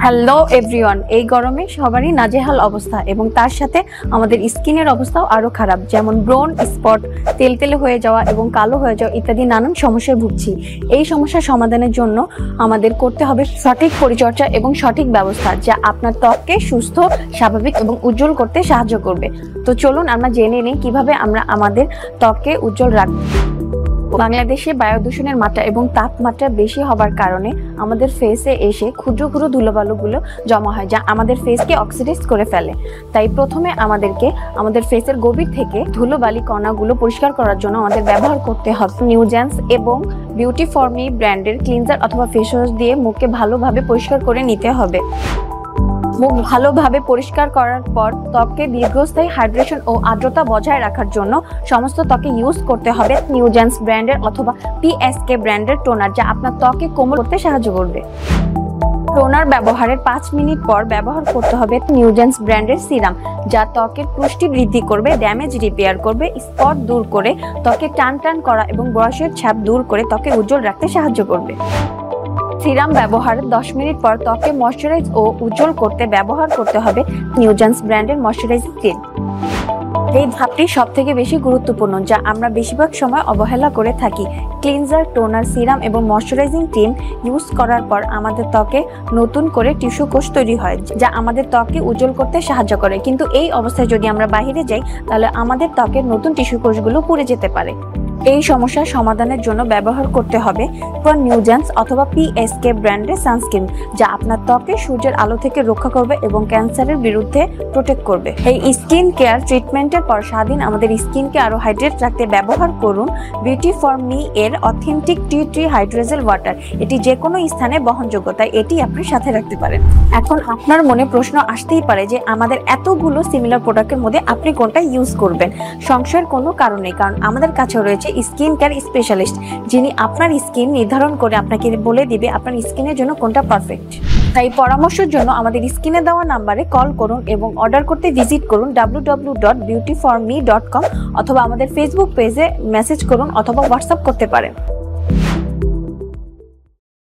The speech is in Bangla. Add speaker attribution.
Speaker 1: হ্যালো এভরিওয়ান, এই গরমে সবারই নাজেহাল অবস্থা এবং তার সাথে আমাদের স্কিনের অবস্থাও আরো খারাপ, যেমন ব্রন স্পট, তেলতেলে হয়ে যাওয়া এবং কালো হয়ে যাওয়া ইত্যাদি নানান সমস্যায় ভুগছি। এই সমস্যা সমাধানের জন্য আমাদের করতে হবে সঠিক পরিচর্যা এবং সঠিক ব্যবস্থা, যা আপনার ত্বককে সুস্থ, স্বাভাবিক এবং উজ্জ্বল করতে সাহায্য করবে। তো চলুন আমরা জেনে নিই কিভাবে আমরা আমাদের ত্বককে উজ্জ্বল রাখবো। বাংলাদেশে বায়ু দূষণের মাত্রা এবং তাপমাত্রা বেশি হবার কারণে আমাদের ফেসে এসে ক্ষুদ্র ক্ষুদ্র ধুলোবালুগুলো জমা হয়, যা আমাদের ফেসকে অক্সিডাইজ করে ফেলে। তাই প্রথমে আমাদেরকে আমাদের ফেসের গভীর থেকে ধুলোবালি কণাগুলো পরিষ্কার করার জন্য আমাদের ব্যবহার করতে হবে নিউজেন্স এবং বিউটি ফর মি ব্র্যান্ডের ক্লিনজার অথবা ফেস ওয়াশ দিয়ে মুখকে ভালোভাবে পরিষ্কার করে নিতে হবে। মুখ ভালোভাবে পরিষ্কার করার পর ত্বককে দীর্ঘস্থায়ী হাইড্রেশন ও আর্দ্রতা বজায় রাখার জন্য সমস্ত ত্বকে ইউজ করতে হবে নিউজেন্স ব্র্যান্ডের অথবা পিএসকে ব্র্যান্ডের টোনার, যা আপনার ত্বকে কোমল করতে সাহায্য করবে। টোনার ব্যবহারের 5 মিনিট পর ব্যবহার করতে হবে নিউজেন্স ব্র্যান্ডের সিরাম, যা ত্বকের পুষ্টি বৃদ্ধি করবে, ড্যামেজ রিপেয়ার করবে, স্পট দূর করে ত্বকে টান টান করা এবং বয়সের ছাপ দূর করে ত্বকে উজ্জ্বল রাখতে সাহায্য করবে। সিরাম ব্যবহারের 10 মিনিট পর ত্বকে ময়শ্চারাইজ ও উজ্জ্বল করতে ব্যবহার করতে হবে নিউজেন্স ব্র্যান্ডের ময়শ্চারাইজিং ক্রিম। এই ধাপটি সবথেকে বেশি গুরুত্বপূর্ণ, যা আমরা বেশিরভাগ সময় অবহেলা করে থাকি। ক্লিনজার, টোনার, সিরাম এবং ময়শ্চারাইজিং ক্রিম ইউজ করার পর আমাদের ত্বকে নতুন করে টিস্যু কোষ তৈরি হয়, যা আমাদের ত্বককে উজ্জ্বল করতে সাহায্য করে। কিন্তু এই অবস্থায় যদি আমরা বাইরে যাই, তাহলে আমাদের ত্বকের নতুন টিস্যু কোষগুলো পুড়ে যেতে পারে। এই সমস্যার সমাধানের জন্য ব্যবহার করতে হবে নিউজেন্স অথবা পিএসকে ব্র্যান্ডের সানস্ক্রিন, যা আপনার ত্বকে সূর্যের আলো থেকে রক্ষা করবে এবং ক্যান্সারের বিরুদ্ধে প্রোটেক্ট করবে। এই স্কিন কেয়ার ট্রিটমেন্টের পর সারাদিন আমাদের স্কিনকে আরো হাইড্রেট রাখতে ব্যবহার করুন বিউটি ফর মি এর authentic tea tree hydrogel water. এটি যে কোনো স্থানে বহনযোগ্য, তাই এটি আপনি সাথে রাখতে পারেন। এখন আপনার মনে প্রশ্ন আসতেই পারে যে আমাদের এতগুলো সিমিলার প্রোডাক্টের মধ্যে আপনি কোনটা ইউজ করবেন। সংশয়ের কোনো কারণ নেই, কারণ আমাদের কাছে রয়েছে স্কিন কেয়ার স্পেশালিস্ট, যিনি আপনার স্কিন নির্ধারণ করে আপনাকে বলে দিবে আপনার স্কিনের জন্য কোনটা পারফেক্ট। তাই পরামর্শের জন্য আমাদের স্ক্রিনে দেওয়া নাম্বারে কল করুন এবং অর্ডার করতে ভিজিট করুন www.beautyforme.com অথবা আমাদের ফেসবুক পেজে মেসেজ করুন অথবা হোয়াটসঅ্যাপ করতে পারেন।